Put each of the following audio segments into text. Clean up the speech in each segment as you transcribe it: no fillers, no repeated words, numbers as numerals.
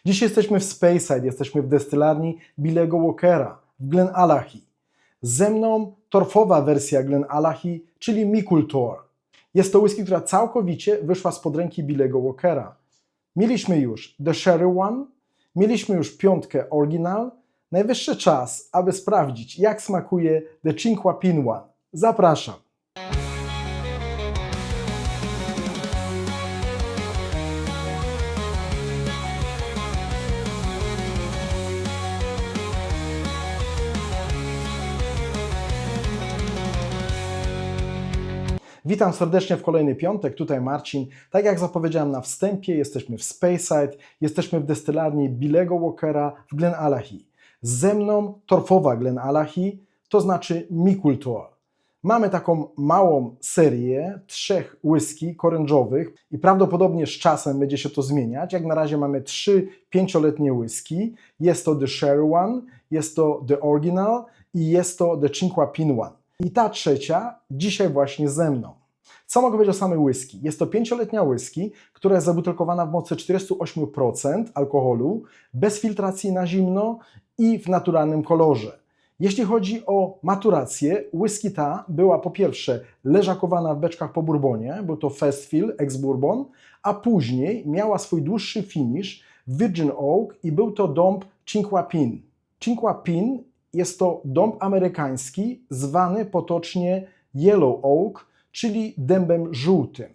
Dzisiaj jesteśmy w Speyside, jesteśmy w destylarni Billego Walkera w Glenallachie. Ze mną torfowa wersja Glenallachie, czyli Mikultor. Jest to whisky, która całkowicie wyszła spod ręki Billego Walkera. Mieliśmy już The Sherry One, mieliśmy już piątkę Original. Najwyższy czas, aby sprawdzić, jak smakuje The Cinque Pin One. Zapraszam. Witam serdecznie w kolejny piątek, tutaj Marcin. Tak jak zapowiedziałem na wstępie, jesteśmy w Speyside, jesteśmy w destylarni Billego Walkera w Glenallachie. Ze mną torfowa Glenallachie, to znaczy Mikultor. Mamy taką małą serię 3 whisky korężowych i prawdopodobnie z czasem będzie się to zmieniać. Jak na razie mamy 3 5-letnie whisky. Jest to The Sherry One, jest to The Original i jest to The Cinque Pin One. I ta trzecia dzisiaj właśnie ze mną. Co mogę powiedzieć o samej whisky? Jest to 5-letnia whisky, która jest zabutelkowana w mocy 48% alkoholu, bez filtracji na zimno i w naturalnym kolorze. Jeśli chodzi o maturację, whisky ta była po pierwsze leżakowana w beczkach po bourbonie, był to Fast Fill ex-bourbon, a później miała swój dłuższy finish w Virgin Oak i był to dąb Cinque Pin. Cinque Pin jest to dąb amerykański, zwany potocznie Yellow Oak, czyli dębem żółtym.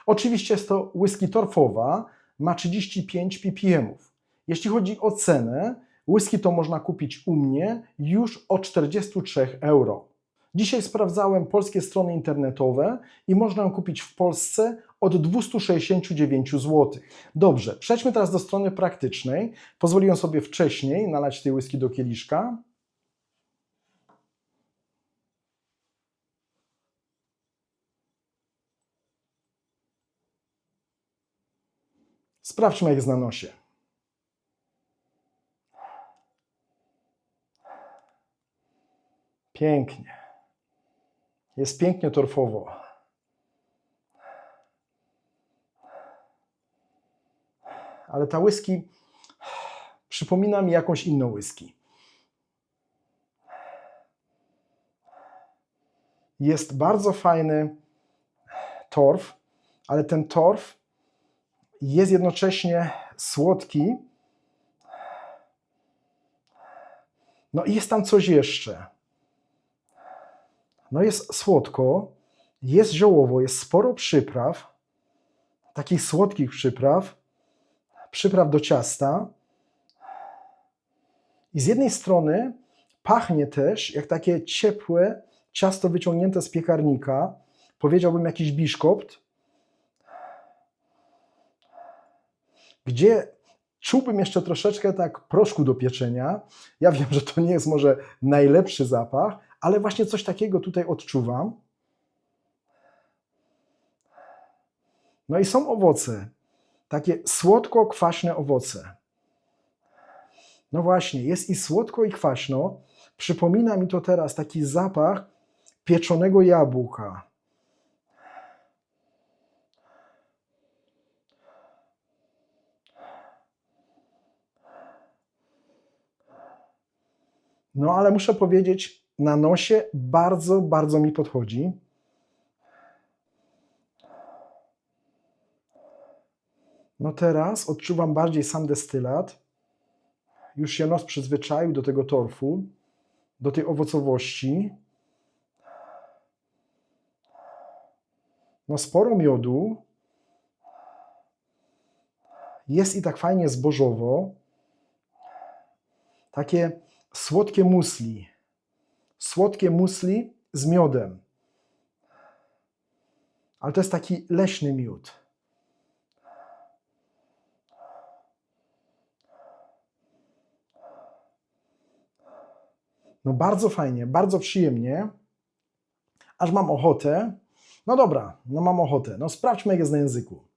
Oczywiście jest to whisky torfowa, ma 35 ppm. Jeśli chodzi o cenę, whisky to można kupić u mnie już od 43 euro. Dzisiaj sprawdzałem polskie strony internetowe i można ją kupić w Polsce od 269 zł. Dobrze, przejdźmy teraz do strony praktycznej. Pozwoliłem sobie wcześniej nalać tej whisky do kieliszka. Sprawdźmy, jak jest na nosie. Pięknie. Jest pięknie torfowo. Ale ta whisky przypomina mi jakąś inną whisky. Jest bardzo fajny torf, ale ten torf jest jednocześnie słodki. No i jest tam coś jeszcze. No jest słodko, jest ziołowo, jest sporo przypraw, takich słodkich przypraw do ciasta. I z jednej strony pachnie też jak takie ciepłe ciasto wyciągnięte z piekarnika, powiedziałbym jakiś biszkopt, gdzie czułbym jeszcze troszeczkę tak proszku do pieczenia. Ja wiem, że to nie jest może najlepszy zapach, ale właśnie coś takiego tutaj odczuwam. No i są owoce, takie słodko-kwaśne owoce. No właśnie, jest i słodko, i kwaśno. Przypomina mi to teraz taki zapach pieczonego jabłka. No ale muszę powiedzieć, na nosie bardzo, bardzo mi podchodzi. No teraz odczuwam bardziej sam destylat. Już się nos przyzwyczaił do tego torfu, do tej owocowości. No sporo miodu. Jest i tak fajnie zbożowo. Takie słodkie musli. Słodkie musli z miodem. Ale to jest taki leśny miód. No bardzo fajnie, bardzo przyjemnie. Aż mam ochotę. No dobra, no mam ochotę. No sprawdźmy, jak jest na języku.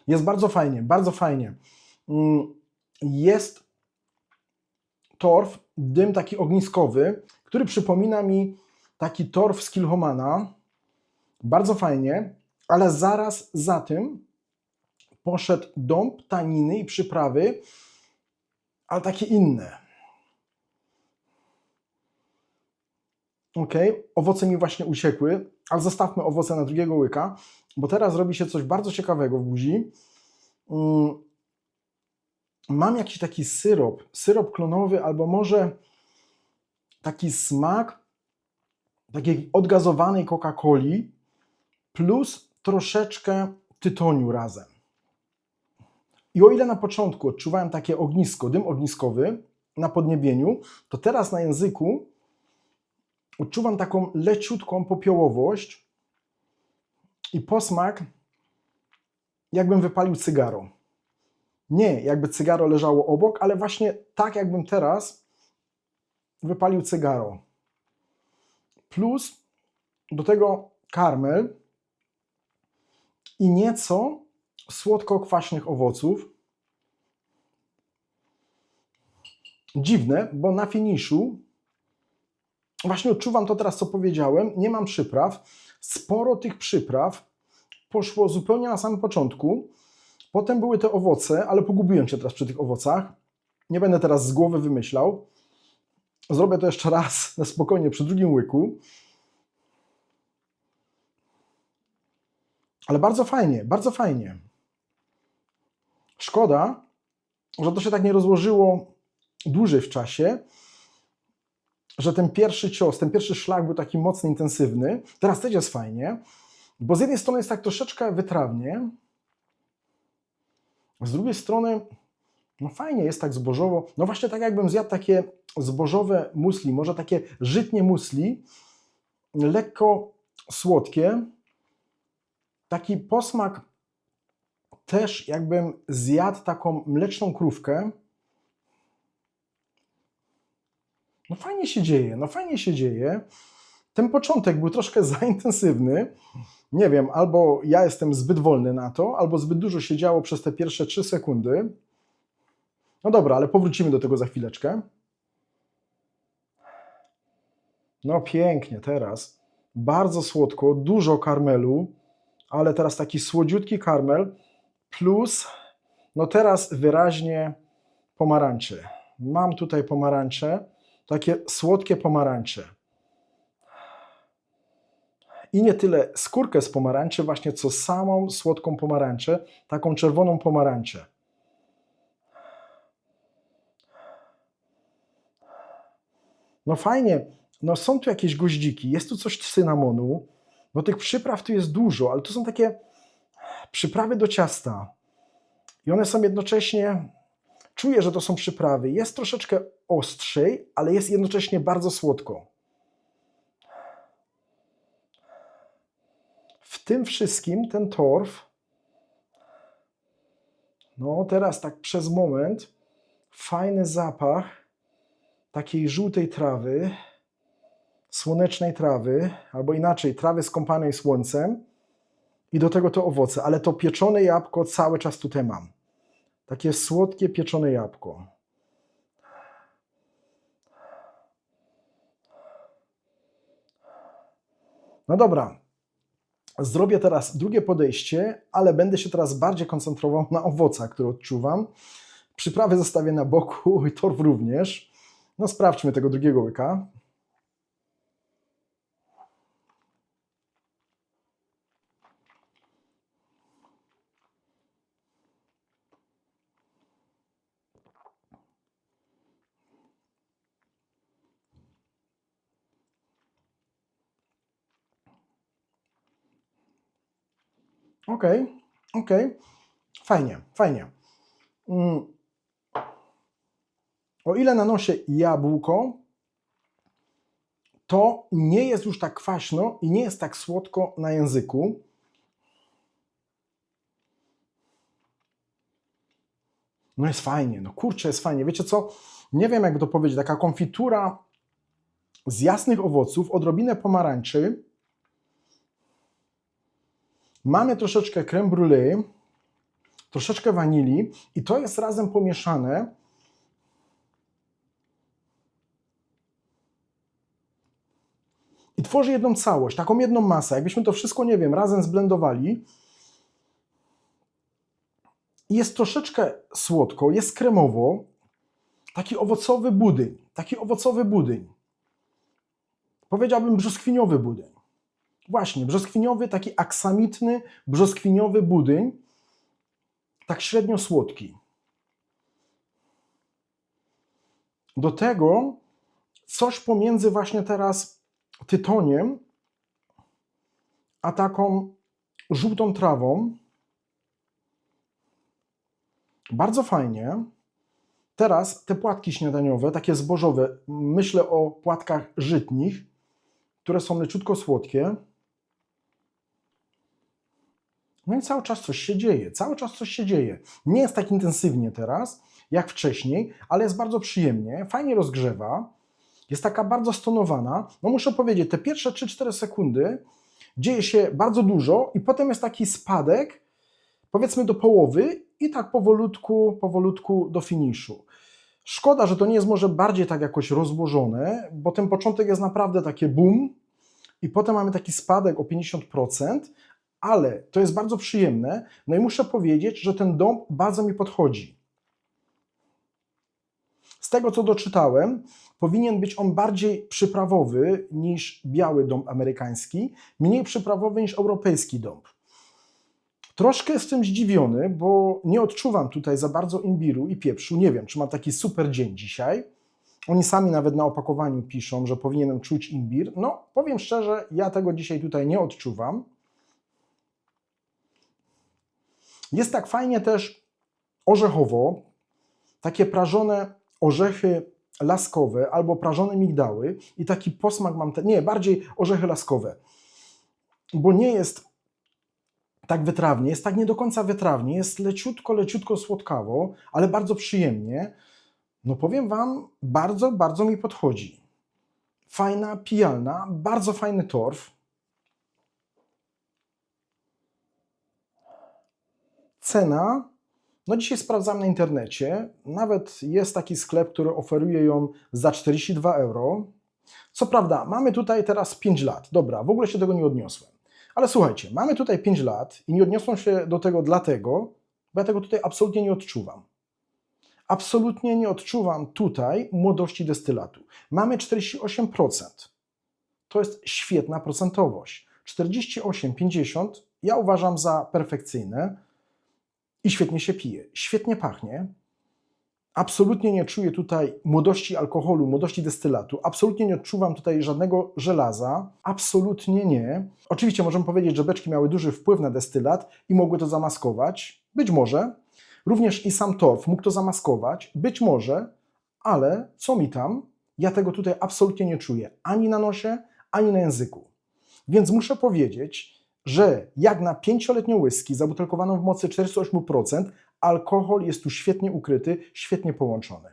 Jest bardzo fajnie, bardzo fajnie. Jest torf, dym taki ogniskowy, który przypomina mi taki torf z Kilchomana. Bardzo fajnie, ale zaraz za tym poszedł dąb, taniny i przyprawy, ale takie inne. Ok, owoce mi właśnie uciekły, ale zostawmy owoce na drugiego łyka, bo teraz robi się coś bardzo ciekawego w buzi. Mam jakiś taki syrop klonowy, albo może taki smak takiej odgazowanej Coca-Coli plus troszeczkę tytoniu razem. I o ile na początku odczuwałem takie ognisko, dym ogniskowy na podniebieniu, to teraz na języku odczuwam taką leciutką popiołowość i posmak, jakbym wypalił cygaro. Nie jakby cygaro leżało obok, ale właśnie tak, jakbym teraz wypalił cygaro. Plus do tego karmel i nieco słodko-kwaśnych owoców. Dziwne, bo na finiszu właśnie odczuwam to teraz, co powiedziałem, nie mam przypraw. Sporo tych przypraw poszło zupełnie na samym początku. Potem były te owoce, ale pogubiłem się teraz przy tych owocach. Nie będę teraz z głowy wymyślał. Zrobię to jeszcze raz na spokojnie przy drugim łyku. Ale bardzo fajnie, bardzo fajnie. Szkoda, że to się tak nie rozłożyło dłużej w czasie, że ten pierwszy cios, ten pierwszy szlak był taki mocny, intensywny. Teraz też jest fajnie, bo z jednej strony jest tak troszeczkę wytrawnie, z drugiej strony no fajnie, jest tak zbożowo. No właśnie tak jakbym zjadł takie zbożowe musli, może takie żytnie musli, lekko słodkie. Taki posmak też jakbym zjadł taką mleczną krówkę. No fajnie się dzieje, no fajnie się dzieje. Ten początek był troszkę za intensywny. Nie wiem, albo ja jestem zbyt wolny na to, albo zbyt dużo się działo przez te pierwsze 3 sekundy. No dobra, ale powrócimy do tego za chwileczkę. No pięknie teraz. Bardzo słodko, dużo karmelu, ale teraz taki słodziutki karmel plus, no teraz wyraźnie pomarańcze. Mam tutaj pomarańcze, takie słodkie pomarańcze. I nie tyle skórkę z pomarańczy, właśnie co samą słodką pomarańczę, taką czerwoną pomarańczę. No fajnie, no są tu jakieś goździki, jest tu coś cynamonu, bo tych przypraw tu jest dużo, ale to są takie przyprawy do ciasta. I one są jednocześnie, czuję, że to są przyprawy, jest troszeczkę ostrzej, ale jest jednocześnie bardzo słodko. W tym wszystkim ten torf, no teraz tak przez moment, fajny zapach takiej żółtej trawy, słonecznej trawy, albo inaczej, trawy skąpanej słońcem i do tego to owoce, ale to pieczone jabłko cały czas tutaj mam. Takie słodkie pieczone jabłko. No dobra, zrobię teraz drugie podejście, ale będę się teraz bardziej koncentrował na owocach, które odczuwam. Przyprawy zostawię na boku i torf również. No sprawdźmy tego drugiego łyka. Okej. Fajnie, fajnie. O ile na nosie jabłko, to nie jest już tak kwaśno i nie jest tak słodko na języku. No jest fajnie, no kurczę, jest fajnie. Wiecie co? Nie wiem, jakby to powiedzieć, taka konfitura z jasnych owoców, odrobinę pomarańczy. Mamy troszeczkę crème brûlée, troszeczkę wanilii i to jest razem pomieszane. I tworzy jedną całość, taką jedną masę. Jakbyśmy to wszystko, nie wiem, razem zblendowali. Jest troszeczkę słodko, jest kremowo. Taki owocowy budyń. Taki owocowy budyń. Powiedziałbym brzoskwiniowy budyń. Właśnie, brzoskwiniowy, taki aksamitny, brzoskwiniowy budyń. Tak średnio słodki. Do tego coś pomiędzy właśnie teraz tytoniem, a taką żółtą trawą. Bardzo fajnie. Teraz te płatki śniadaniowe, takie zbożowe, myślę o płatkach żytnich, które są leciutko słodkie. No i cały czas coś się dzieje, cały czas coś się dzieje. Nie jest tak intensywnie teraz, jak wcześniej, ale jest bardzo przyjemnie, fajnie rozgrzewa, jest taka bardzo stonowana. No muszę powiedzieć, te pierwsze 3-4 sekundy dzieje się bardzo dużo i potem jest taki spadek, powiedzmy do połowy i tak powolutku do finiszu. Szkoda, że to nie jest może bardziej tak jakoś rozłożone, bo ten początek jest naprawdę takie boom i potem mamy taki spadek o 50%, ale to jest bardzo przyjemne. No i muszę powiedzieć, że ten dąb bardzo mi podchodzi. Z tego, co doczytałem, powinien być on bardziej przyprawowy niż biały dąb amerykański, mniej przyprawowy niż europejski dąb. Troszkę jestem zdziwiony, bo nie odczuwam tutaj za bardzo imbiru i pieprzu. Nie wiem, czy mam taki super dzień dzisiaj. Oni sami nawet na opakowaniu piszą, że powinienem czuć imbir. No, powiem szczerze, ja tego dzisiaj tutaj nie odczuwam. Jest tak fajnie też orzechowo, takie prażone orzechy laskowe albo prażone migdały i taki posmak mam, bardziej orzechy laskowe, bo nie jest tak wytrawnie, jest tak nie do końca wytrawnie, jest leciutko słodkawo, ale bardzo przyjemnie. No powiem Wam, bardzo mi podchodzi. Fajna, pijalna, bardzo fajny torf. Cena, no dzisiaj sprawdzam na internecie, nawet jest taki sklep, który oferuje ją za 42 euro. Co prawda, mamy tutaj teraz 5 lat, dobra, w ogóle się do tego nie odniosłem. Ale słuchajcie, mamy tutaj 5 lat i nie odniosłem się do tego dlatego, bo ja tego tutaj absolutnie nie odczuwam. Absolutnie nie odczuwam tutaj młodości destylatu. Mamy 48%. To jest świetna procentowość. 48-50 ja uważam za perfekcyjne i świetnie się pije, świetnie pachnie. Absolutnie nie czuję tutaj młodości alkoholu, młodości destylatu. Absolutnie nie odczuwam tutaj żadnego żelaza. Absolutnie nie. Oczywiście możemy powiedzieć, że beczki miały duży wpływ na destylat i mogły to zamaskować. Być może. Również i sam torf mógł to zamaskować. Być może. Ale co mi tam? Ja tego tutaj absolutnie nie czuję. Ani na nosie, ani na języku. Więc muszę powiedzieć, że jak na 5-letnią whisky zabutelkowaną w mocy 48%, alkohol jest tu świetnie ukryty, świetnie połączony.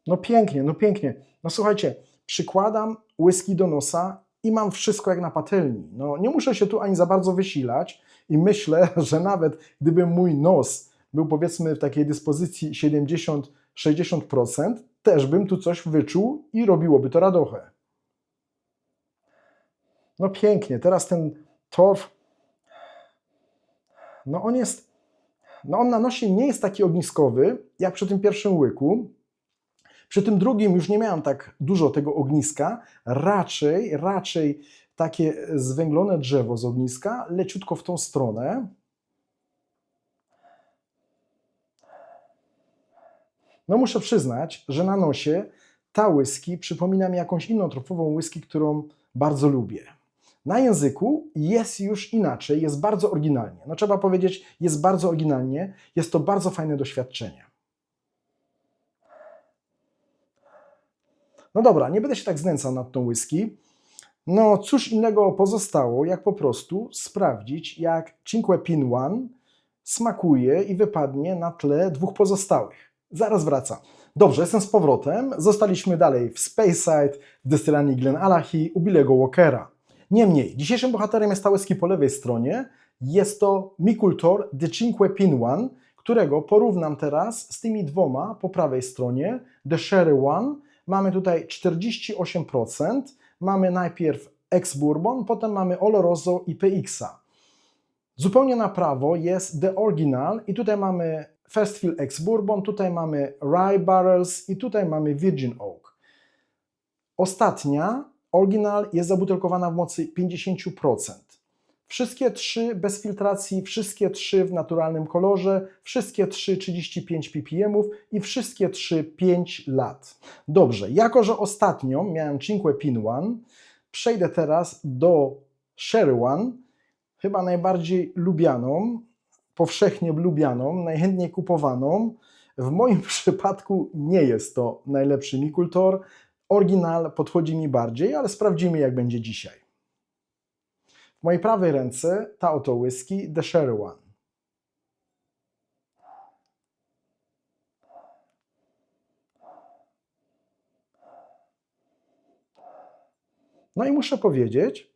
No pięknie, no pięknie. No słuchajcie, przykładam whisky do nosa i mam wszystko jak na patelni. No nie muszę się tu ani za bardzo wysilać i myślę, że nawet gdyby mój nos był powiedzmy w takiej dyspozycji 70-60%, też bym tu coś wyczuł i robiłoby to radochę. No pięknie, teraz ten torf, no on na nosie nie jest taki ogniskowy, jak przy tym pierwszym łyku. Przy tym drugim już nie miałem tak dużo tego ogniska, raczej takie zwęglone drzewo z ogniska, leciutko w tą stronę. No muszę przyznać, że na nosie ta whisky przypomina mi jakąś inną torfową whisky, którą bardzo lubię. Na języku jest już inaczej, jest bardzo oryginalnie. No trzeba powiedzieć, jest bardzo oryginalnie, jest to bardzo fajne doświadczenie. No dobra, nie będę się tak znęcał nad tą whisky. No cóż innego pozostało, jak po prostu sprawdzić, jak Cinque Pin One smakuje i wypadnie na tle dwóch pozostałych. Zaraz wracam. Dobrze, jestem z powrotem. Zostaliśmy dalej w Speyside, w destylarni Glenallachie u Billego Walkera. Niemniej, dzisiejszym bohaterem jest ta whisky po lewej stronie. Jest to Micultor The Cinque Pin One, którego porównam teraz z tymi dwoma po prawej stronie. The Sherry One. Mamy tutaj 48%. Mamy najpierw ex-bourbon, potem mamy Oloroso i PX-a. Zupełnie na prawo jest The Original i tutaj mamy First Fill ex-bourbon, tutaj mamy Rye Barrels i tutaj mamy Virgin Oak. Ostatnia, Original, jest zabutelkowana w mocy 50%. Wszystkie trzy bez filtracji, wszystkie trzy w naturalnym kolorze, wszystkie trzy 35 ppm i wszystkie trzy 5 lat. Dobrze, jako że ostatnią miałem Cinque Pin One, przejdę teraz do Sherry One, chyba najbardziej lubianą, powszechnie lubianą, najchętniej kupowaną. W moim przypadku nie jest to najlepszy Micultor. Oryginal podchodzi mi bardziej, ale sprawdzimy, jak będzie dzisiaj. W mojej prawej ręce ta oto whisky The Sherry One. No i muszę powiedzieć,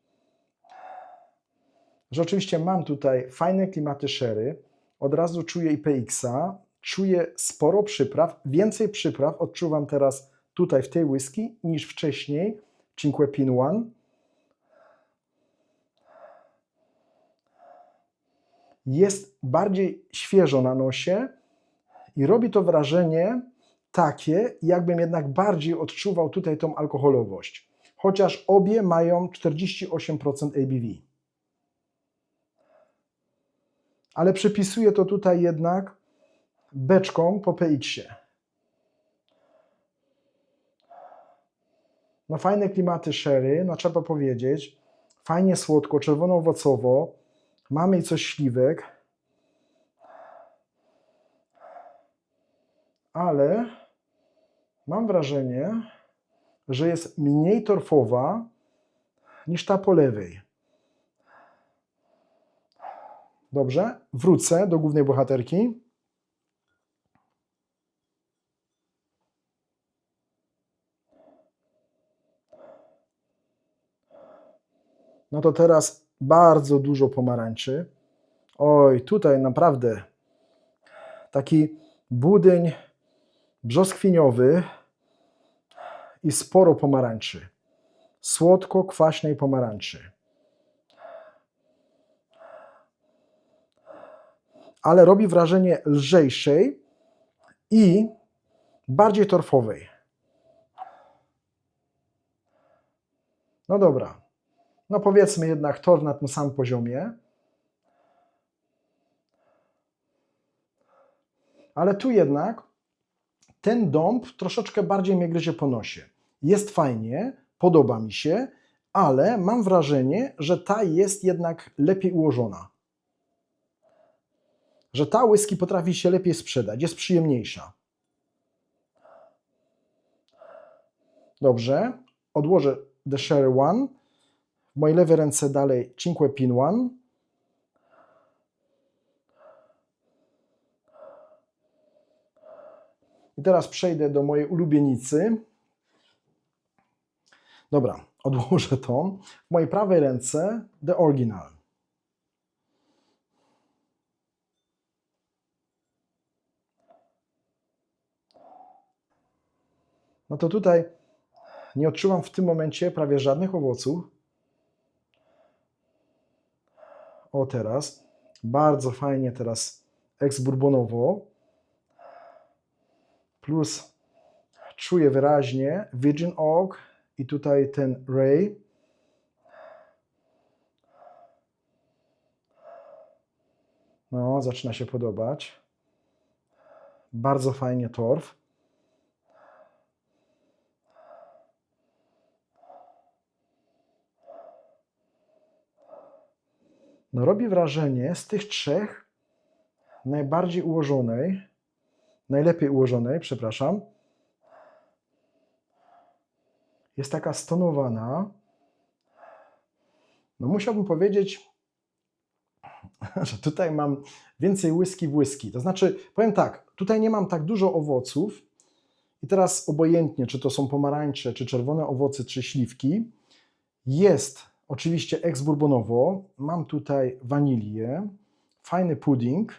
że oczywiście mam tutaj fajne klimaty sherry, od razu czuję IPX-a, czuję sporo przypraw, więcej przypraw odczuwam teraz tutaj w tej whisky niż wcześniej Cinque Pin One. Jest bardziej świeżo na nosie i robi to wrażenie takie, jakbym jednak bardziej odczuwał tutaj tą alkoholowość. Chociaż obie mają 48% ABV. Ale przypisuję to tutaj jednak beczką po PX-ie. No fajne klimaty sherry, no trzeba powiedzieć. Fajnie słodko, czerwono-owocowo. Mamy i coś śliwek. Ale mam wrażenie, że jest mniej torfowa niż ta po lewej. Dobrze, wrócę do głównej bohaterki. No to teraz bardzo dużo pomarańczy. Oj, tutaj naprawdę taki budyń brzoskwiniowy i sporo pomarańczy. Słodko-kwaśnej pomarańczy. Ale robi wrażenie lżejszej i bardziej torfowej. No dobra. No powiedzmy jednak torf na tym samym poziomie. Ale tu jednak ten dąb troszeczkę bardziej mnie gryzie po nosie. Jest fajnie, podoba mi się, ale mam wrażenie, że ta jest jednak lepiej ułożona. Że ta whisky potrafi się lepiej sprzedać, jest przyjemniejsza. Dobrze, odłożę The Sherry One. W mojej lewej ręce dalej Cinque Pin One. I teraz przejdę do mojej ulubienicy. Dobra, odłożę to. W mojej prawej ręce The Original. No to tutaj nie odczuwam w tym momencie prawie żadnych owoców. O teraz, bardzo fajnie teraz ex-bourbonowo. Plus czuję wyraźnie Virgin Oak i tutaj ten Rye. No, zaczyna się podobać. Bardzo fajnie torf. No, robi wrażenie z tych trzech najbardziej ułożonej, najlepiej ułożonej, przepraszam. Jest taka stonowana. No musiałbym powiedzieć, że tutaj mam więcej whisky w whisky. To znaczy, powiem tak, tutaj nie mam tak dużo owoców i teraz obojętnie, czy to są pomarańcze, czy czerwone owoce, czy śliwki, jest Oczywiście ex-bourbonowo. Mam tutaj wanilię, fajny pudding,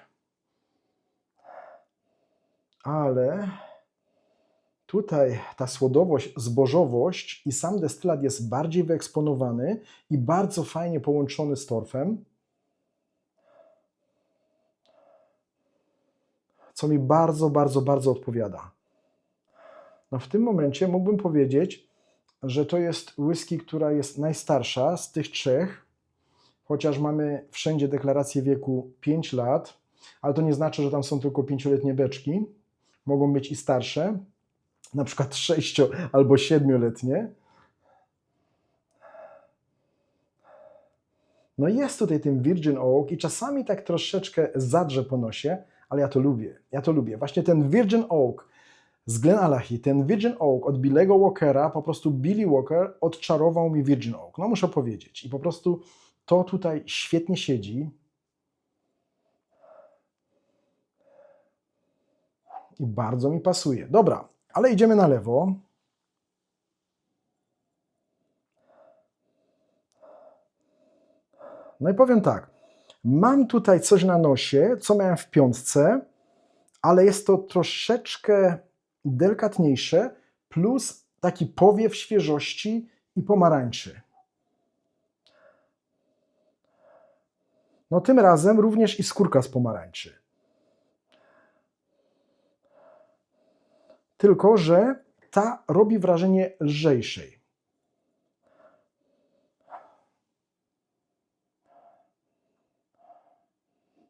ale tutaj ta słodowość, zbożowość i sam destylat jest bardziej wyeksponowany i bardzo fajnie połączony z torfem, co mi bardzo, bardzo, bardzo odpowiada. No w tym momencie mógłbym powiedzieć, że to jest whisky, która jest najstarsza z tych trzech, chociaż mamy wszędzie deklarację wieku 5 lat, ale to nie znaczy, że tam są tylko 5-letnie beczki. Mogą być i starsze, na przykład 6- albo 7-letnie. No jest tutaj ten Virgin Oak i czasami tak troszeczkę zadrze po nosie, ale ja to lubię, ja to lubię. Właśnie ten Virgin Oak z Glenallachie, ten Virgin Oak od Billego Walkera, po prostu Billy Walker odczarował mi Virgin Oak, no muszę powiedzieć. I po prostu to tutaj świetnie siedzi. I bardzo mi pasuje. Dobra, ale idziemy na lewo. No i powiem tak, mam tutaj coś na nosie, co miałem w piątce, ale jest to troszeczkę delikatniejsze, plus taki powiew świeżości i pomarańczy. No tym razem również i skórka z pomarańczy. Tylko że ta robi wrażenie lżejszej.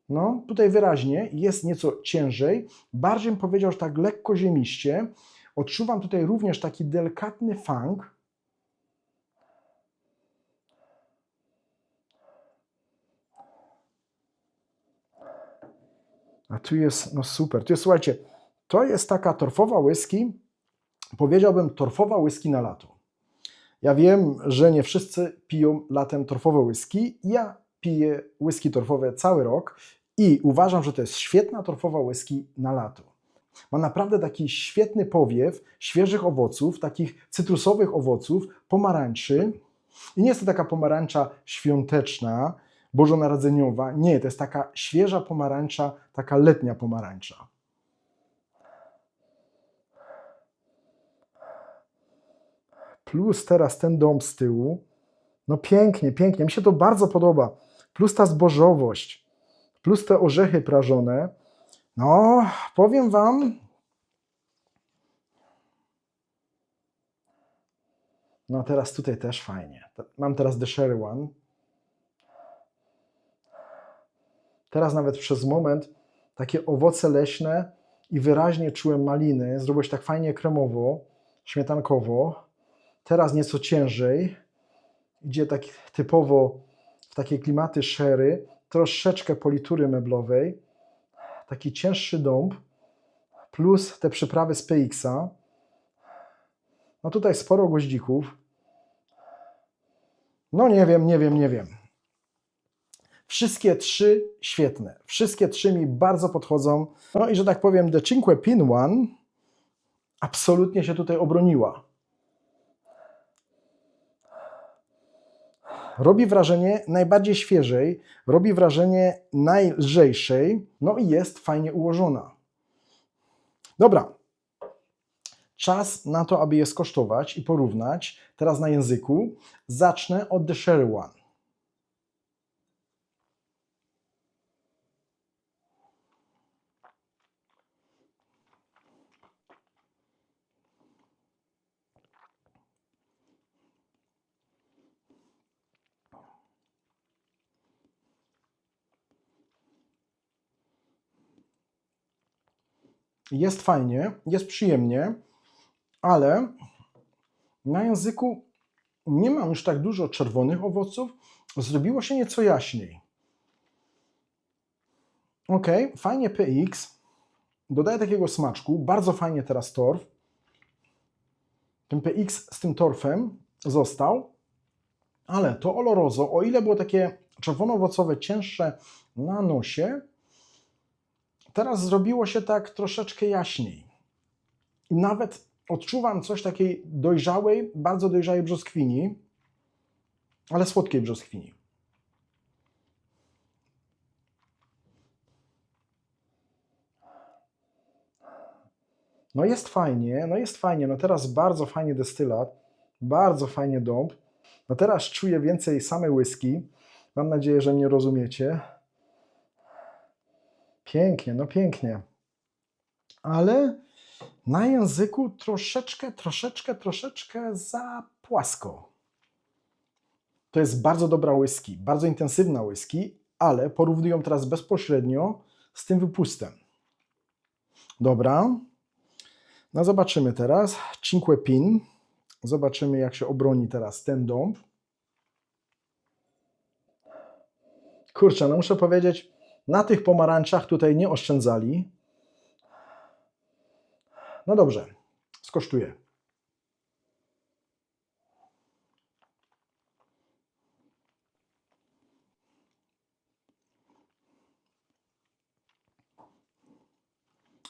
No, tutaj wyraźnie jest nieco ciężej, bardziej bym powiedział, że tak lekko ziemiście. Odczuwam tutaj również taki delikatny funk. A tu jest, no super, tu jest, słuchajcie, to jest taka torfowa whisky, powiedziałbym torfowa whisky na lato. Ja wiem, że nie wszyscy piją latem torfowe whisky, ja piję whisky torfowe cały rok i uważam, że to jest świetna torfowa whisky na lato. Ma naprawdę taki świetny powiew świeżych owoców, takich cytrusowych owoców, pomarańczy. I nie jest to taka pomarańcza świąteczna, bożonarodzeniowa. Nie, to jest taka świeża pomarańcza, taka letnia pomarańcza. Plus teraz ten dom z tyłu. No pięknie, pięknie. Mi się to bardzo podoba. Plus ta zbożowość, plus te orzechy prażone. No, powiem Wam, no teraz tutaj też fajnie. Mam teraz The Sherry One. Teraz nawet przez moment takie owoce leśne i wyraźnie czułem maliny. Zrobiło się tak fajnie kremowo, śmietankowo. Teraz nieco ciężej. Idzie tak typowo w takie klimaty sherry, troszeczkę politury meblowej, taki cięższy dąb, plus te przyprawy z PX-a. No tutaj sporo goździków. No nie wiem. Wszystkie trzy świetne. Wszystkie trzy mi bardzo podchodzą. No i że tak powiem, The Cinque Pin One absolutnie się tutaj obroniła. Robi wrażenie najbardziej świeżej, robi wrażenie najlżejszej, no i jest fajnie ułożona. Dobra, czas na to, aby je skosztować i porównać. Teraz na języku. Zacznę od The Sherry One. Jest fajnie, jest przyjemnie, ale na języku nie mam już tak dużo czerwonych owoców, zrobiło się nieco jaśniej. Ok, fajnie PX, dodaje takiego smaczku, bardzo fajnie teraz torf. Ten PX z tym torfem został, ale to Oloroso, o ile było takie czerwono-owocowe, cięższe na nosie, teraz zrobiło się tak troszeczkę jaśniej. I nawet odczuwam coś takiej dojrzałej, bardzo dojrzałej brzoskwini. ale słodkiej brzoskwini. No jest fajnie, no teraz bardzo fajnie destylat, bardzo fajnie dąb. No teraz czuję więcej samej whisky. Mam nadzieję, że mnie rozumiecie. Pięknie, no pięknie. Ale na języku troszeczkę za płasko. To jest bardzo dobra whisky, bardzo intensywna whisky, ale porównuję ją teraz bezpośrednio z tym wypustem. Dobra. No zobaczymy teraz. Cinque Pin. Zobaczymy, jak się obroni teraz ten dąb. Kurczę, no muszę powiedzieć, na tych pomarańczach tutaj nie oszczędzali. No dobrze, skosztuję.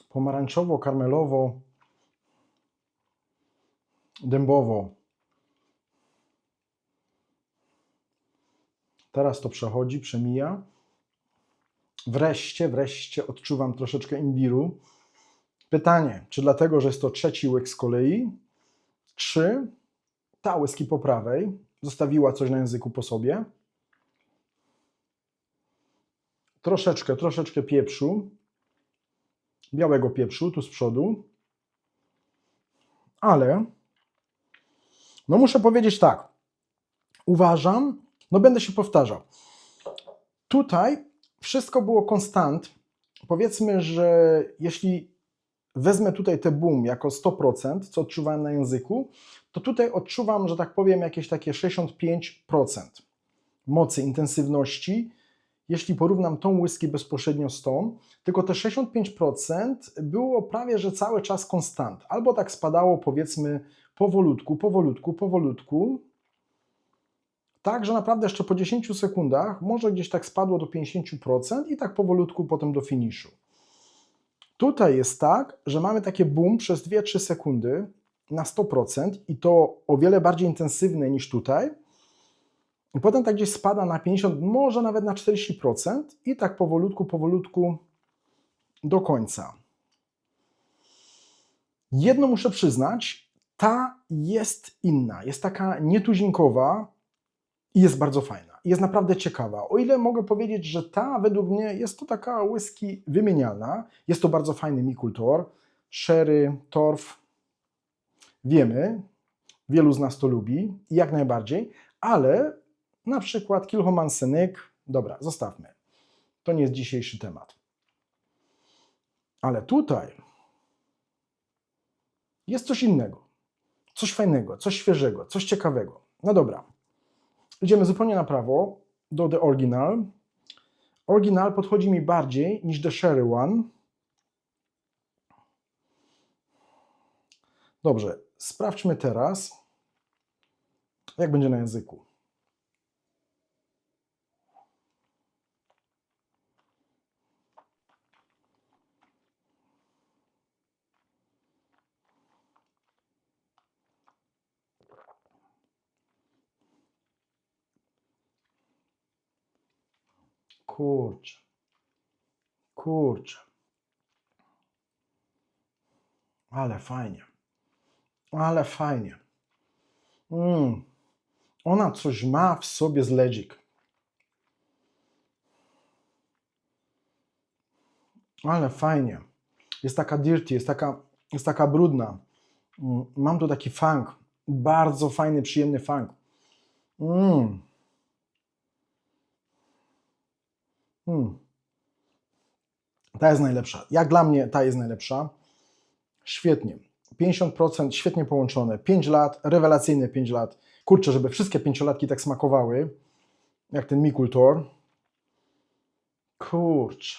Pomarańczowo, karmelowo, dębowo. Teraz to przechodzi, przemija. Wreszcie odczuwam troszeczkę imbiru. Pytanie, czy dlatego, że jest to trzeci łyk z kolei, czy ta whisky po prawej zostawiła coś na języku po sobie? Troszeczkę pieprzu, białego pieprzu tu z przodu, ale no muszę powiedzieć tak, uważam, no będę się powtarzał, tutaj wszystko było konstant, powiedzmy, że jeśli wezmę tutaj te boom jako 100%, co odczuwałem na języku, to tutaj odczuwam, że tak powiem, jakieś takie 65% mocy, intensywności, jeśli porównam tą whisky bezpośrednio z tą, tylko te 65% było prawie, że cały czas konstant. Albo tak spadało, powiedzmy, powolutku, tak, że naprawdę jeszcze po 10 sekundach może gdzieś tak spadło do 50% i tak powolutku potem do finiszu. Tutaj jest tak, że mamy takie boom przez 2-3 sekundy na 100% i to o wiele bardziej intensywne niż tutaj. I potem tak gdzieś spada na 50%, może nawet na 40% i tak powolutku do końca. Jedno muszę przyznać, ta jest inna, jest taka nietuzinkowa i jest bardzo fajna. Jest naprawdę ciekawa. O ile mogę powiedzieć, że ta według mnie jest to taka whisky wymienialna, jest to bardzo fajny mikultor, sherry, torf, wiemy, wielu z nas to lubi i jak najbardziej, ale na przykład Kilchoman Scenic, dobra, zostawmy. To nie jest dzisiejszy temat. Ale tutaj jest coś innego, coś fajnego, coś świeżego, coś ciekawego. No dobra, idziemy zupełnie na prawo do The Original. Original podchodzi mi bardziej niż The Sherry One. Dobrze, sprawdźmy teraz, jak będzie na języku. Kurczę. Ale fajnie. Ona coś ma w sobie z ledzik. Ale fajnie. Jest taka dirty, jest taka brudna. Mam tu taki funk. Bardzo fajny, przyjemny funk. Ta jest najlepsza. Jak dla mnie ta jest najlepsza. Świetnie. 50% świetnie połączone. 5 lat, rewelacyjne 5 lat. Kurczę, żeby wszystkie pięciolatki tak smakowały, jak ten Mikultor. Kurczę.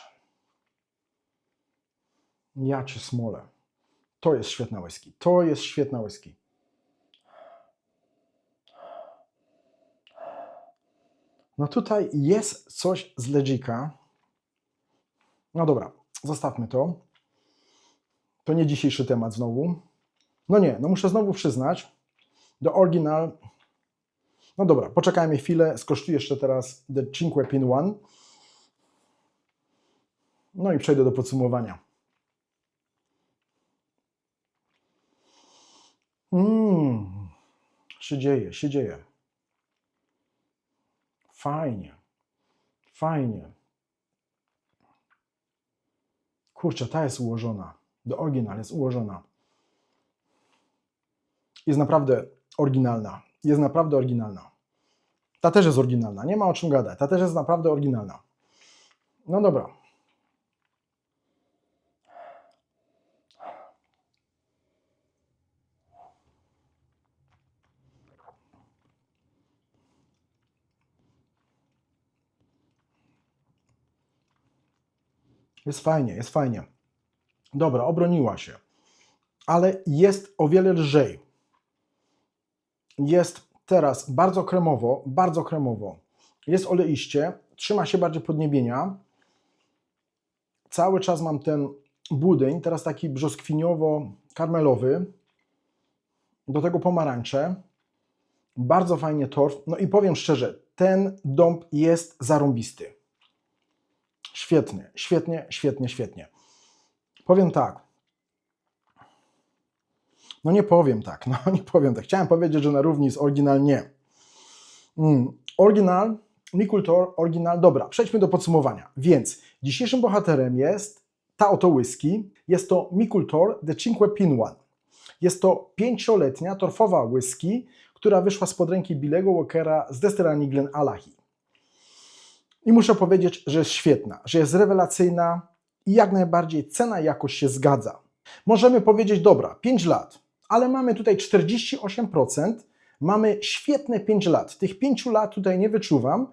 Ja cię smolę. To jest świetna whisky. To jest świetna whisky. No tutaj jest coś z ledzika. No dobra, zostawmy to. To nie dzisiejszy temat znowu. No nie, no muszę znowu przyznać, The Original No dobra, poczekajmy chwilę, skosztuję jeszcze teraz The Cinque Pin One. No i przejdę do podsumowania. Się dzieje. Fajnie, fajnie. Kurczę, ta jest ułożona. The Original jest ułożona. Jest naprawdę oryginalna. Jest naprawdę oryginalna. Ta też jest oryginalna, nie ma o czym gadać. Ta też jest naprawdę oryginalna. No dobra. Jest fajnie, jest fajnie. Dobra, obroniła się. Ale jest o wiele lżej. Jest teraz bardzo kremowo, bardzo kremowo. Jest oleiście, trzyma się bardziej podniebienia. Cały czas mam ten budyń, teraz taki brzoskwiniowo-karmelowy. Do tego pomarańcze. Bardzo fajnie torf. No i powiem szczerze, ten dąb jest zarąbisty. Świetnie, świetnie, świetnie, świetnie. Powiem tak. No nie powiem tak. Chciałem powiedzieć, że na równi z oryginal nie. Oryginal, Mikultor, oryginal. Dobra, przejdźmy do podsumowania. Więc dzisiejszym bohaterem jest ta oto whisky. Jest to Mikultor The Cinque Pin One. Jest to 5-letnia torfowa whisky, która wyszła spod ręki Billego Walkera z destylarni Glenallachie. I muszę powiedzieć, że jest świetna, że jest rewelacyjna i jak najbardziej cena i jakość się zgadza. Możemy powiedzieć, dobra, 5 lat, ale mamy tutaj 48%, mamy świetne 5 lat. Tych 5 lat tutaj nie wyczuwam.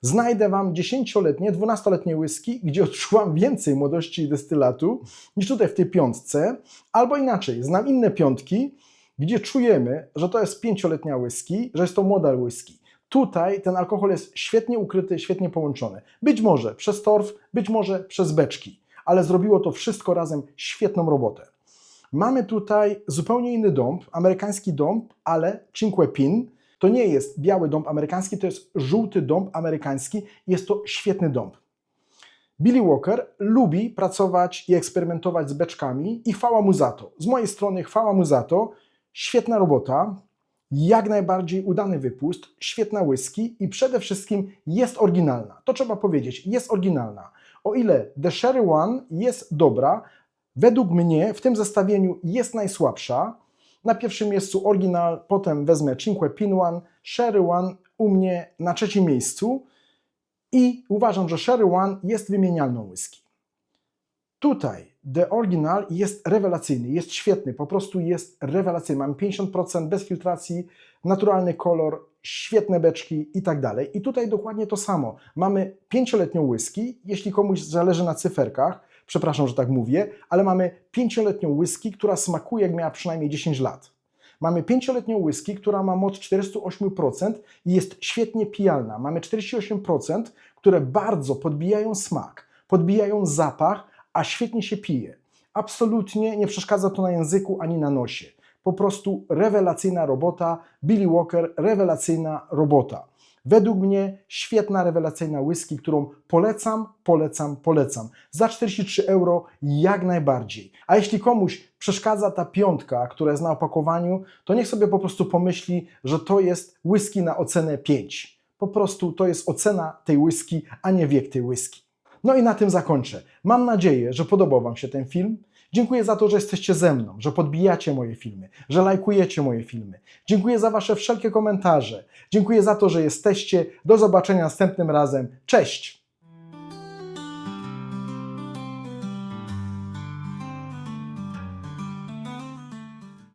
Znajdę Wam 10-letnie, 12-letnie whisky, gdzie odczuwam więcej młodości i destylatu niż tutaj w tej piątce. Albo inaczej, znam inne piątki, gdzie czujemy, że to jest 5-letnia whisky, że jest to młoda whisky. Tutaj ten alkohol jest świetnie ukryty, świetnie połączony. Być może przez torf, być może przez beczki, ale zrobiło to wszystko razem świetną robotę. Mamy tutaj zupełnie inny dąb, amerykański dąb, ale Cinque Pin. To nie jest biały dąb amerykański, to jest żółty dąb amerykański. Jest to świetny dąb. Billy Walker lubi pracować i eksperymentować z beczkami i chwała mu za to. Z mojej strony chwała mu za to. Świetna robota, jak najbardziej udany wypust, świetna whisky i przede wszystkim jest oryginalna. To trzeba powiedzieć, jest oryginalna. O ile The Sherry One jest dobra, według mnie w tym zestawieniu jest najsłabsza. Na pierwszym miejscu oryginal, potem wezmę Cinque Pin One, Sherry One u mnie na trzecim miejscu i uważam, że Sherry One jest wymienialną whisky. Tutaj The Original jest rewelacyjny, jest świetny, po prostu jest rewelacyjny. Mamy 50% bez filtracji, naturalny kolor, świetne beczki i tak dalej. I tutaj dokładnie to samo. Mamy 5-letnią whisky, jeśli komuś zależy na cyferkach, przepraszam, że tak mówię, ale mamy 5-letnią whisky, która smakuje jak miała przynajmniej 10 lat. Mamy 5-letnią whisky, która ma moc 48% i jest świetnie pijalna. Mamy 48%, które bardzo podbijają smak, podbijają zapach, a świetnie się pije. Absolutnie nie przeszkadza to na języku ani na nosie. Po prostu rewelacyjna robota, Billy Walker, rewelacyjna robota. Według mnie świetna, rewelacyjna whisky, którą polecam, polecam, polecam. Za 43 euro jak najbardziej. A jeśli komuś przeszkadza ta piątka, która jest na opakowaniu, to niech sobie po prostu pomyśli, że to jest whisky na ocenę 5. Po prostu to jest ocena tej whisky, a nie wiek tej whisky. No i na tym zakończę. Mam nadzieję, że podobał Wam się ten film. Dziękuję za to, że jesteście ze mną, że podbijacie moje filmy, że lajkujecie moje filmy. Dziękuję za Wasze wszelkie komentarze. Dziękuję za to, że jesteście. Do zobaczenia następnym razem. Cześć!